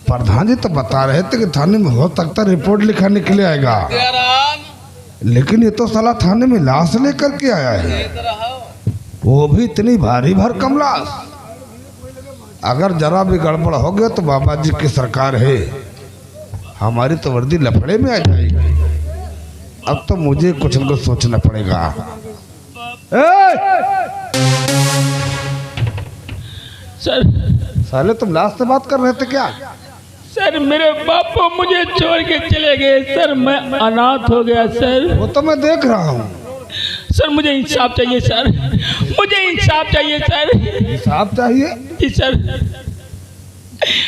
प्रधान जी तो बता रहे थे कि थाने में हो सकता रिपोर्ट लिखाने के लिए आएगा, लेकिन ये तो साला थाने में लाश लेकर के आया है, वो भी इतनी भारी भरकम लाश। अगर जरा भी गड़बड़ हो गया तो बाबा जी की सरकार है, हमारी तो वर्दी लफड़े में आ जाएगी। अब तो मुझे कुछ न कुछ सोचना पड़ेगा। सर साले तुम लाश से बात कर रहे थे क्या? सर मेरे बापू मुझे छोड़ के चले गए सर, मैं अनाथ हो गया सर। वो तो मैं देख रहा हूँ सर, मुझे इंसाफ चाहिए सर, मुझे इंसाफ चाहिए सर। इंसाफ चाहिए? जी सर,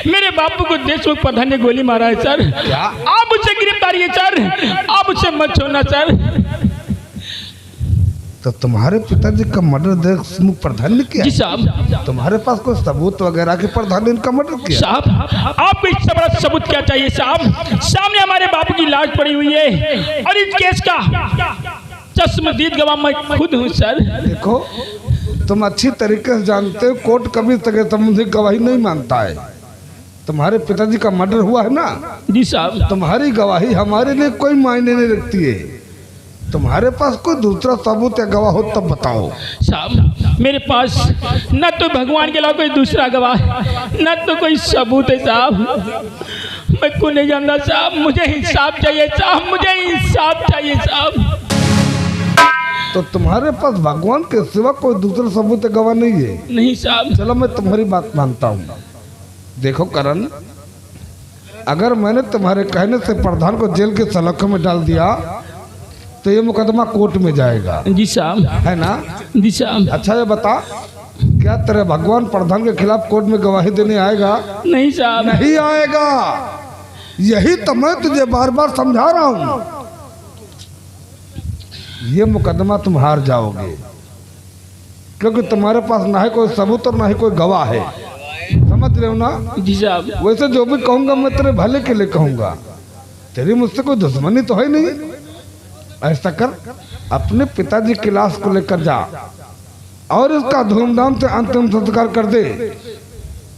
मेरे बापू को देशमुख प्रधान ने गोली मारा है सर। क्या? आप उसे गिरफ्तारी है सर, आप उसे मत छोड़ना सर। तो तुम्हारे पिताजी का मर्डर देशमुख प्रधान ने किया? जी साहब। तुम्हारे पास कोई सबूत वगैरह के प्रधान ने इनका मर्डर किया? साहब आपको इससे बड़ा सबूत क्या चाहिए साहब? सामने हमारे बापू की लाश पड़ी हुई है और इस केस का चश्मदीद गवाह मैं खुद हूँ सर। देखो तुम अच्छी तरीके से जानते हो कोर्ट कभी सगे संबंधी गवाही नहीं मानता है। तुम्हारे पिताजी का मर्डर हुआ है ना? जी साहब। तुम्हारी गवाही हमारे लिए कोई मायने नहीं रखती है। तुम्हारे पास कोई दूसरा सबूत या गवाह हो तब बताओ। साहब मेरे पास न तो भगवान के अलावा कोई दूसरा गवाह है, न तो कोई सबूत है साहब। मैं को नहीं जानता साहब, मुझे इंसाफ चाहिए साहब, मुझे इंसाफ चाहिए साहब। तो तुम्हारे पास भगवान के सिवा कोई दूसरा सबूत या गवाह नहीं है? नहीं साहब। चलो मैं तुम्हारी बात मानता हूँ। देखो करण, अगर मैंने तुम्हारे कहने से प्रधान को जेल के सलाखों में डाल दिया तो ये मुकदमा कोर्ट में जाएगा। जी साहब। है ना? जी साहब। अच्छा ये बता, क्या तेरे भगवान प्रधान के खिलाफ कोर्ट में गवाही देने आएगा? नहीं साहब। नहीं आएगा। यही तो मैं तुझे बार बार समझा रहा हूँ। ये मुकदमा तुम हार जाओगे क्योंकि तुम्हारे पास ना है कोई सबूत और ना ही कोई गवाह है। समझ रहे हो ना? जी साहब। वैसे जो भी कहूँगा मैं तेरे भले के लिए कहूँगा, तेरी मुझसे कोई दुश्मनी तो है नहीं। ऐसा कर, अपने पिताजी की लाश को लेकर जा और इसका धूमधाम से अंतिम संस्कार कर दे।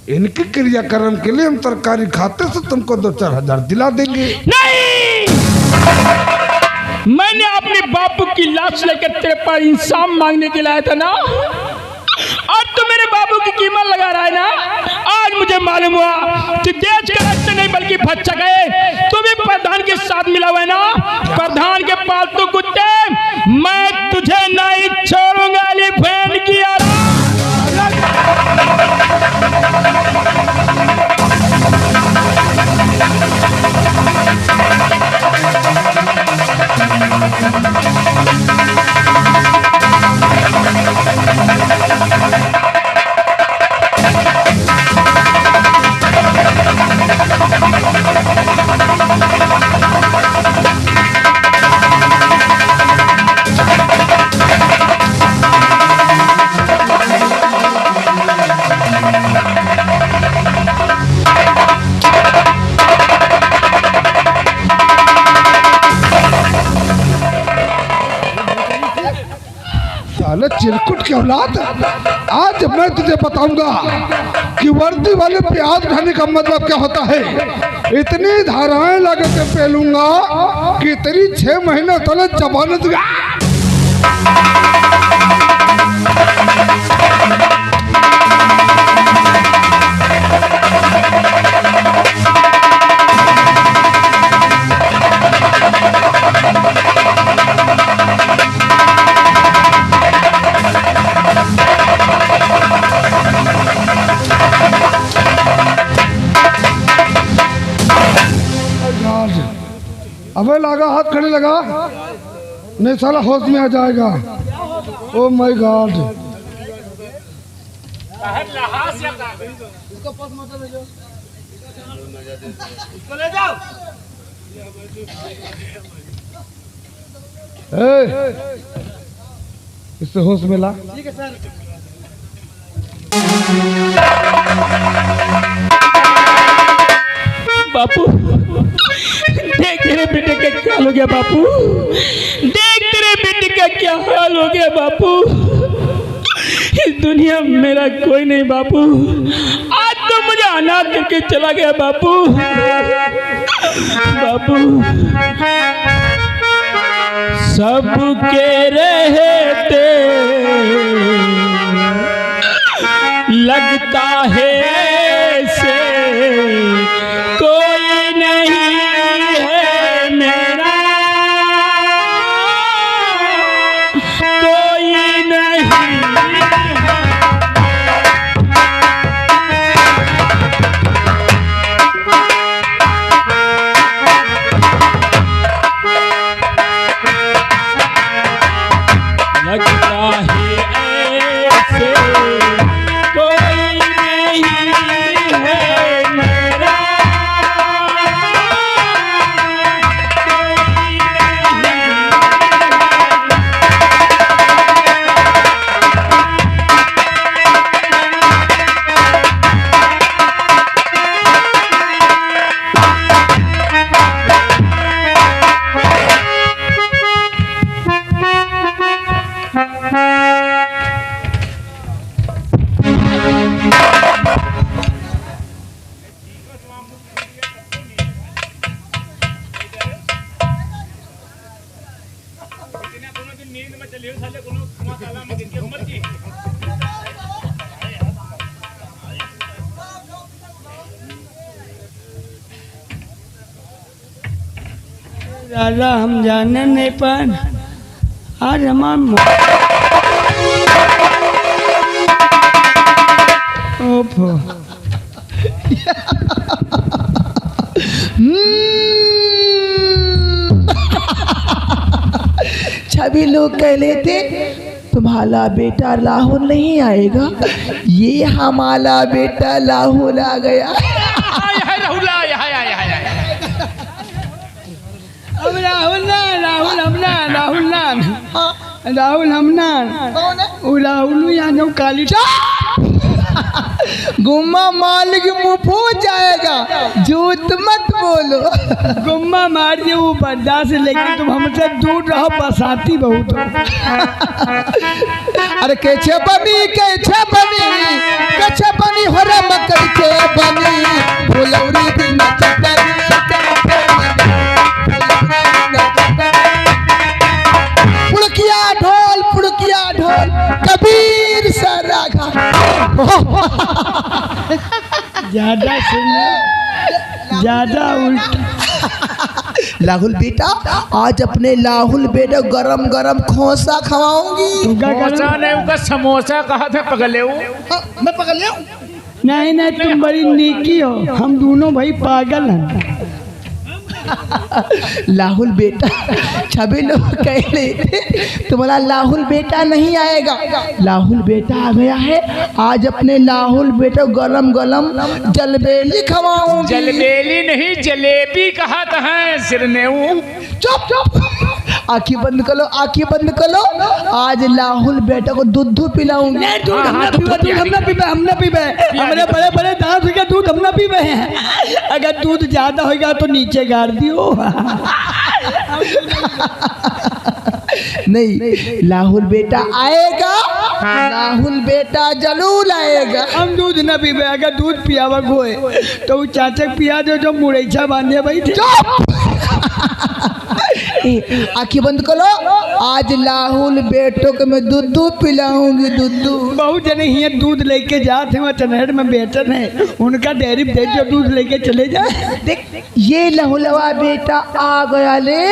इनके क्रियाक्रम के लिए हम सरकारी खाते से तुमको 2-4 हजार दिला देंगे। नहीं, मैंने अपने बापू की लाश लेकर तेरे पर इंसाफ मांगने के लिए आया था ना, और तू मेरे बापू की कीमत लगा रहा है ना। आज मुझे मालूम हुआ कि देश के रास्ते नहीं बल्कि भटक गए। तू भी प्रधान के साथ मिला हुआ है ना, प्रधान के पालतू कुत्ते। मैं तुझे नहीं छोड़ूंगा एलिफेंट की चिरकुट की औलाद, आज मैं तुझे बताऊंगा कि वर्दी वाले प्याज खाने का मतलब क्या होता है। इतनी धाराएं लगा के पहलूंगा कि तेरी 6 महीने तक जमानत। अबे लगा, हाथ खड़े लगा, नहीं साला होश में आ जाएगा। Oh my God. इससे होश में ला। ठीक है सर। बापू देख तेरे बेटे का क्या हाल हो गया बापू, देख तेरे बेटे का क्या हाल हो गया बापू। इस दुनिया में मेरा कोई नहीं बापू, आज तो मुझे अनाथ करके चला गया बाबू। बाबू सबके रहते लगता है से कोई नहीं है मेरा, कोई नहीं लगता है ऐसे कोई नहीं है मेरा, दादा हम जाने नहीं पाए आज हमारा ओफो सभी लोग कह लेते तुम्हारा बेटा लाहौर नहीं आएगा, ये हमारा बेटा लाहौर आ गया। अब राहुल हमनान वो राहुल यहाँ जो काली गुम्मा मालिक मुँह फूट जाएगा, झूठ मत बोलो। गुम्मा मार दिए वो बर्दाश्त, लेकिन तुम हमसे दूर रहो, बसाती बहुत हो। अरे कैसे बनी हो रे मकर के बनी फुलौरी दिन पुड़किया ढोल कबीर सा रागा। ज्यादा सुनना ज्यादा उल्टा। लाहुल बेटा आज अपने लाहुल बेटा गरम गरम खोसा खवाऊंगी। खोसा नहीं उनका समोसा कहा था पकड़ ले। मैं पकड़ लिया। नहीं तुम बड़ी नेकी हो, हम दोनों भाई पागल हैं। लाहुल बेटा सभी लोग कह रहे थे तुम्हारा लाहुल बेटा नहीं आएगा, लाहुल बेटा आ गया है। आज अपने लाहुल बेटा गरम गरम जलबेली खवाऊंगी। जलबेली नहीं जलेबी कहा था सिरनेऊ। चुप आँखी बंद करो, आँखी बंद करो। आज लाहुल बेटा को दूध पिलाऊंगी। हमने पीबे हमारे बड़े बड़े दांत के दूध हमने पीबे हैं। अगर दूध ज्यादा होगा तो नीचे गाड़ दियो। नहीं लाहुल बेटा आएगा, लाहुल बेटा जरूर आएगा। हम दूध न पीबे, अगर दूध पियावा गोए तो वो चाचक पिया दो जो मुरैछा बांधे भाई। आँखी बंद करो। आज लाहुल बेटो को मैं दूध पिलाऊंगी। दूध बहुत जने ही दूध लेके जाते हैं, चनहर में बेचन है, उनका डेयरी दे दो, दूध लेके चले जाए। देख ये लाहुलवा बेटा आ गया ले,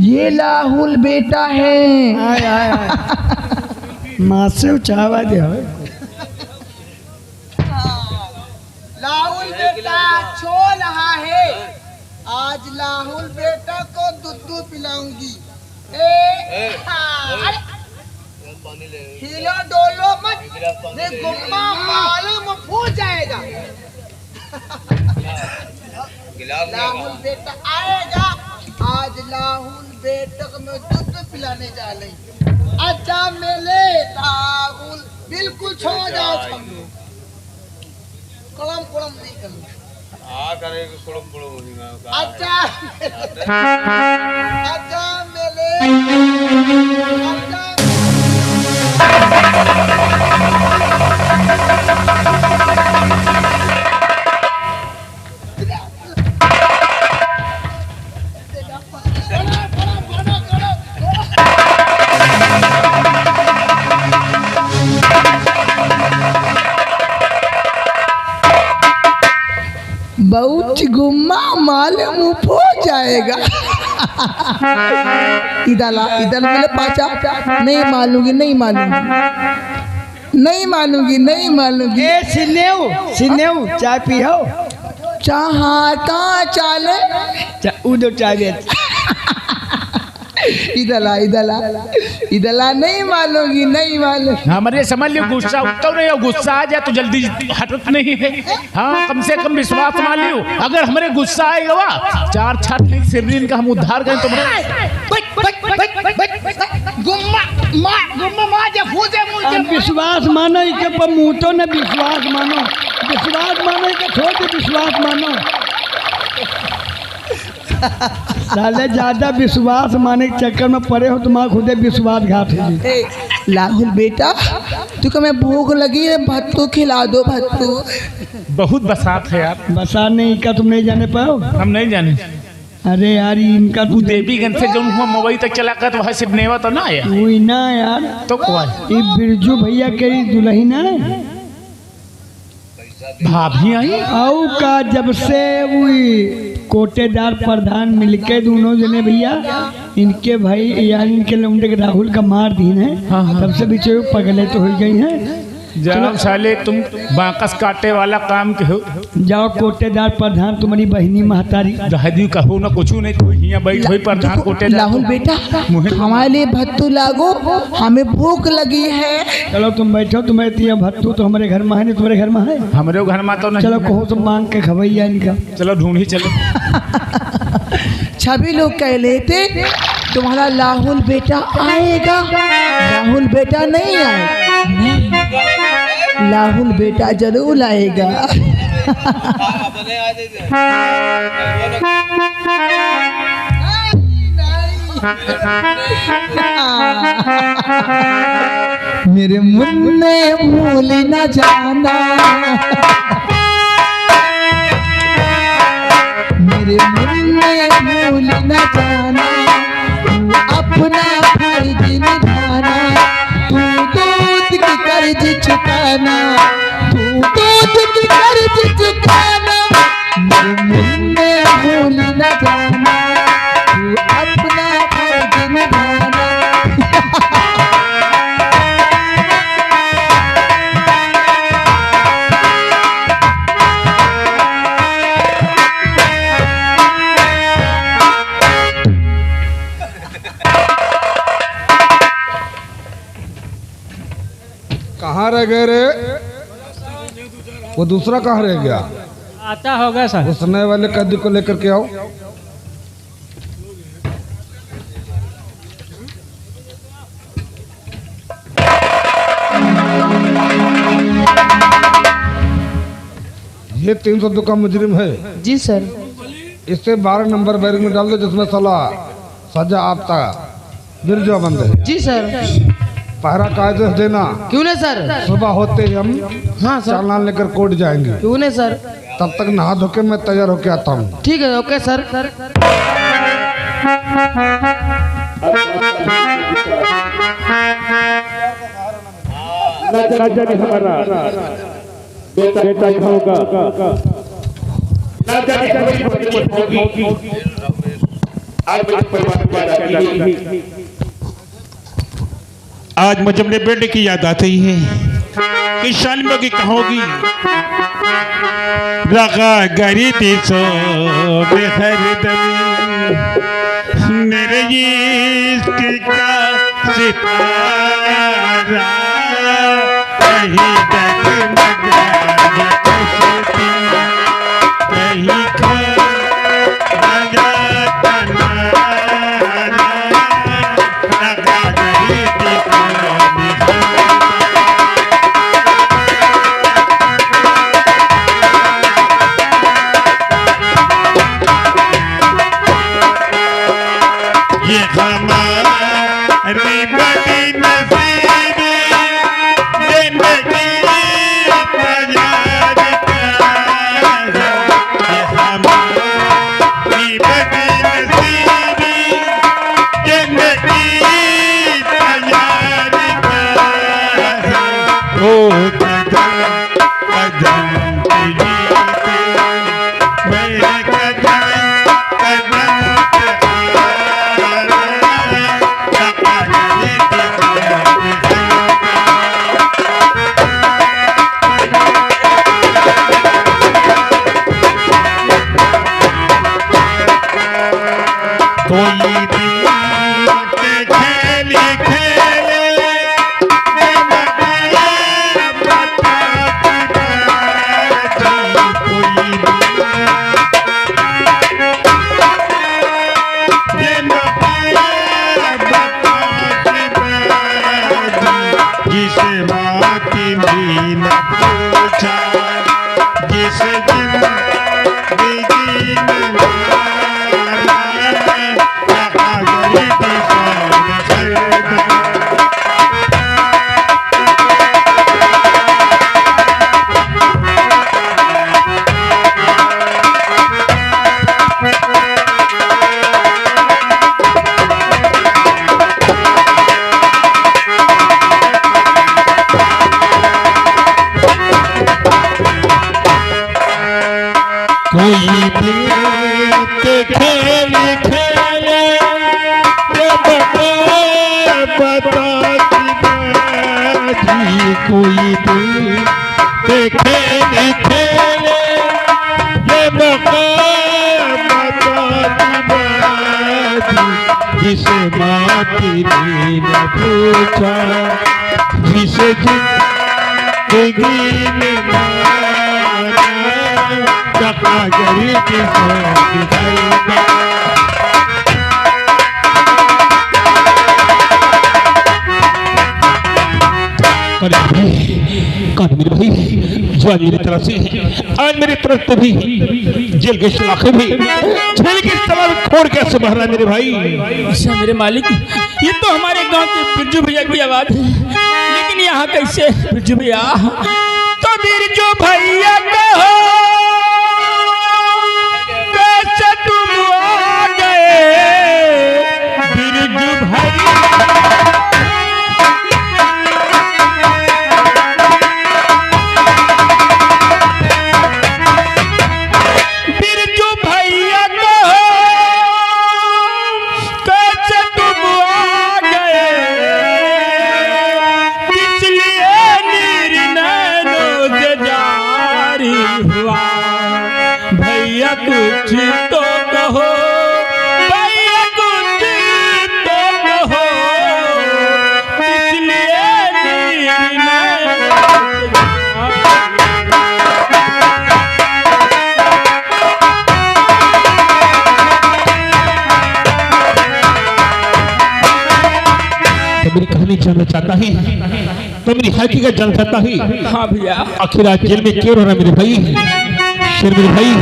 ये लाहुल बेटा है। माँ से चावा दे। लाहुल बेटा छो रहा है, आज लाहुल बेटा को दूध पिलाऊंगी। हिलो डोलो मत, नहीं गुम्मा मालूम फूट जाएगा। लाहुल बेटा आएगा, आज लाहुल बेटा को मैं दूध पिलाने जा रही। अच्छा मेले लाहुल बिल्कुल छोड़ जाओ, कलम कलम नहीं करूँ। अच्छा मेले बहुत गुम्मा मालूम हो जाएगा। इधर मेरे पाचा नहीं मानूंगी, नहीं मानूंगी, नहीं मानूंगी, नहीं मानूंगी। ए सिनेऊ चाय पियो। चाह कहाँ चाले उधर चाय इधला नहीं मानूंगी, नहीं मानूंगी। हमारे समझ लियो गुस्सा उठता नहीं, गुस्सा आ जाए तो जल्दी हटत नहीं है। हाँ, कम से कम विश्वास मान लियो, अगर हमारे गुस्सा आएगा वा 4 छाट नहीं सिरनीन का हम उद्धार करें तो विश्वास मानो के पर मुँह तो न विश्वास मानो, विश्वास मानो के छोड़ के विश्वास मानो। साले ज्यादा विश्वास माने के चक्कर में पड़े हो, तुम्हारा खुदे विश्वासघात है। राहुल बेटा, तुझको मैं भूख लगी है, भत्तू खिला दो, भत्तू। बहुत बसात है यार। बसा नहीं का तुम नहीं जाने पाओ? हम नहीं जाने। अरे यार इनका तू देवीगंज से जो हुआ मोबाइल तक चला कर तो वहाँ सिर्फ तो ना आया वही ना यार। तो क्या ये बिरजू भैया के दुल्हन है, भाभी आई आओ का जब से वही कोटेदार प्रधान मिलके दोनों जने भैया इनके भाई यार इनके लौंडे के राहुल का मार दी है। हाँ। तब से पीछे पगले तो हो गई हैं। जाओ साले तुम बाकस काटे वाला काम के हो। जाओ कोटेदार प्रधान तुम्हारी बहनी महतारी दादी कहो ना कुछ नहीं, तो यहाँ बैठ हुई प्रधान कोटेदार। राहुल बेटा, हमारे लिए भत्तू लागो, हमें भूख लगी है। चलो तुम बैठो, तुम्हें दिया भत्तू तो हमारे घर में है नहीं, तुम्हारे घर में है? हमारे घर में तो नहीं। चलो कहो तुम मांग के खवैया इनका। चलो ढूंढ ही चलो। सभी लोग कह लेते तुम्हारा राहुल बेटा आएगा, राहुल बेटा नहीं आएगा। नहीं, राहुल बेटा जरूर आएगा। मेरे मुन्ने भूल न जाना, मेरे मुन्ने भूल न जाना, तू अपना फर्ज निभाना, तू दूध की कर्ज चुकाना, तू दूध की कर्ज चुकाना। मेरे मुन्ने भूल न जाना, तू अपना फर्ज निभाना। कहाँ रह गए रे? वो दूसरा कहाँ रह गया? आता होगा सर। उस नए वाले कद्दू को लेकर के आओ। ये 302 का मुजरिम है। जी सर। इसे 12 नंबर बैरक में डाल दो, जिसमें साला सजा आपता बिरजो बंद है। जी सर। पहरा कायदे से देना। क्यों नहीं सर? सुबह होते ही हम हाँ सर। चालान लेकर कोर्ट जाएंगे। क्यों नहीं सर? तब तक नहा धो के मैं तैयार होके आता हूँ। ठीक है, ओके सर। आज मुझे अपने बेटे की याद आती है कि शालिमा की कहोगी रगा गरी सो बेहरदमी मेरे इश्क का सितारा कहीं डगमगा कहीं खा ये हमारी बड़ी नसीब जिंदगी कोई दिल के खेल खेले ये बताया बता कोई दिल ये बताया बता जिसे माँ की भी न पूछा जिस जिंदगी में मारा कहा गई कोई दिल के खेल खेले ये बता जी कोई दिल के खेल खेले ये बता जिसे माँ की भी न पूछा जिसे जिंदगी में कहा गरीब की कौन मेरे भाई जो आज मेरी तरफ से आज मेरी तरफ से भी जेल के इलाके भी जेल के सवाल खोड़ कैसे बह रहा है मेरे भाई। अच्छा मेरे मालिक, ये तो हमारे गांव के बिरजू भैया की आवाज है, लेकिन यहाँ कैसे बिरजू भैया? तो बिरजू भैया कहो कैसे तुम आ गए बिरजू भैया? कुछ तो कहो भैया, कुछ तो कहो, इसलिए तो मेरी कहानी जानना चाहता है, तो मेरी हकीकत जानना चाहता है। हाँ भैया। आखिर आज जेल में क्यों रह रहा मेरे भाई? शेर मेरे भाई,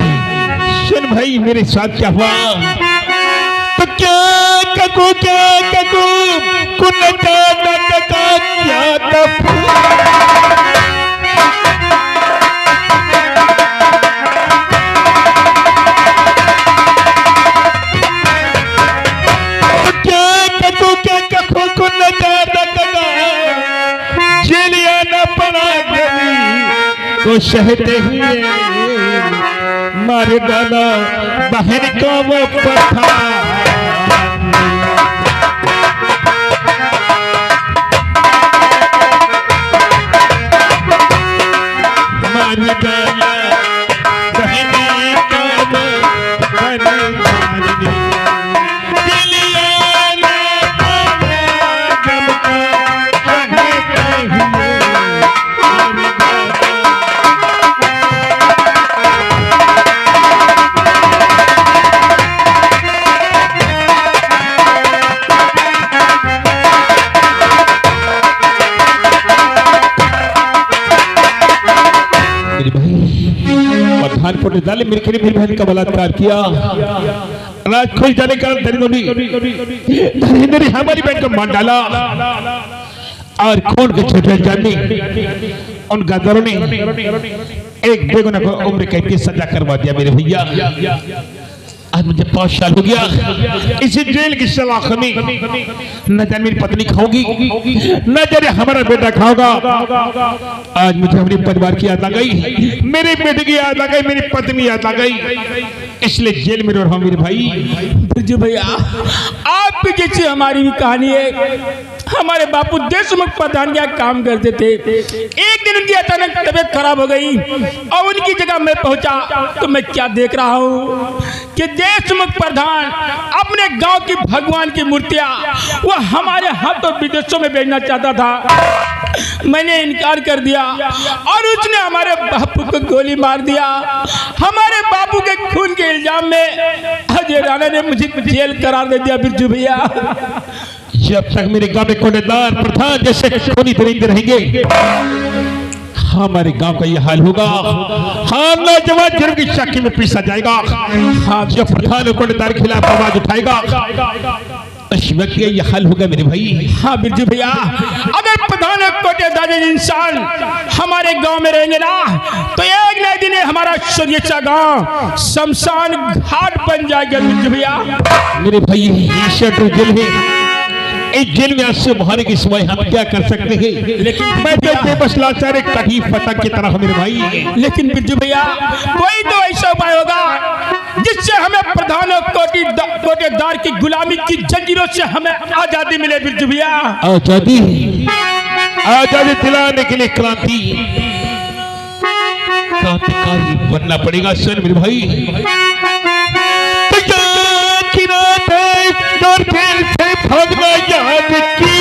शेर भाई मेरे साथ क्या हुआ? तो क्या ककू कुन क्या जेलिया न पड़ा गली को शहते हुए मार डाला बहन को वो पठान, मार डाला बहन को वो पठान। डाले मेरे खरीब मेरी बहन का बलात्कार किया, राज खोज जाने का धरी हमारी बहन को मार डाला और खून के छोटे जाने उन गद्दारों ने एक बेगुनाह को उम्र कैद की सजा करवा दिया मेरे भैया। आज मुझे 5 साल हो गया इसी जेल की सलाख में, न जाने मेरी पत्नी खाओगी न जाने हमारा बेटा खाओगा। आज मुझे अपने परिवार की याद आ गई, मेरे बेटे की याद आ गई, मेरी पत्नी याद आ गई, इसलिए जेल में रहा मेरे भाई। बिरजू भैया, आपकी जैसी हमारी भी कहानी है। हमारे बापू देशमुख प्रधान क्या काम करते थे, एक दिन उनकी अचानक तबीयत खराब हो गई और उनकी जगह मैं पहुंचा तो मैं क्या देख रहा हूँ कि देशमुख प्रधान अपने गांव की भगवान की मूर्तियां वो हमारे हाथों विदेशों में भेजना चाहता था। मैंने इनकार कर दिया और उसने हमारे बापू को गोली मार दिया। हमारे बापू के खून के इल्जाम में अजय राणा ने मुझे जेल करार दे दिया। बिरजू भैया, जब तक मेरे गांव में कोनेदार प्रधान जैसे खूनी दरिंदे रहेंगे, हमारे गांव का ये हाल होगा। हाँ, नौजवान जन्म की चक्की में पीसा जाएगा। हाँ, जब प्रधान कोनेदार के खिलाफ आवाज उठाएगा, उस व्यक्ति का ये हाल होगा मेरे भाई। हाँ बिरजू भैया, अगर प्रधान कोटेदार इंसान हमारे गांव में रहेंगे ना, तो एक नए दिन हमारा सुरक्षा गांव शमशान घाट बन जाएगा। बिरजू भैया मेरे भाई, ईश्वर तो जेल है, इस जेल में आंसू बहाने की सिवाय हम क्या कर सकते हैं? लेकिन मैं तो बेबस लाचार एक कटी पतंग की तरह मेरे भाई। लेकिन बिरजू भैया, कोई तो ऐसा उपाय होगा जिससे हमें प्रधान कोटेदार की गुलामी की जंजीरों से हमें आजादी मिले। बिरजू भैया, आजादी, आजादी दिलाने के लिए क्रांतिकारी बनना पड़ेगा। सर मेरे भाई, भागना याद की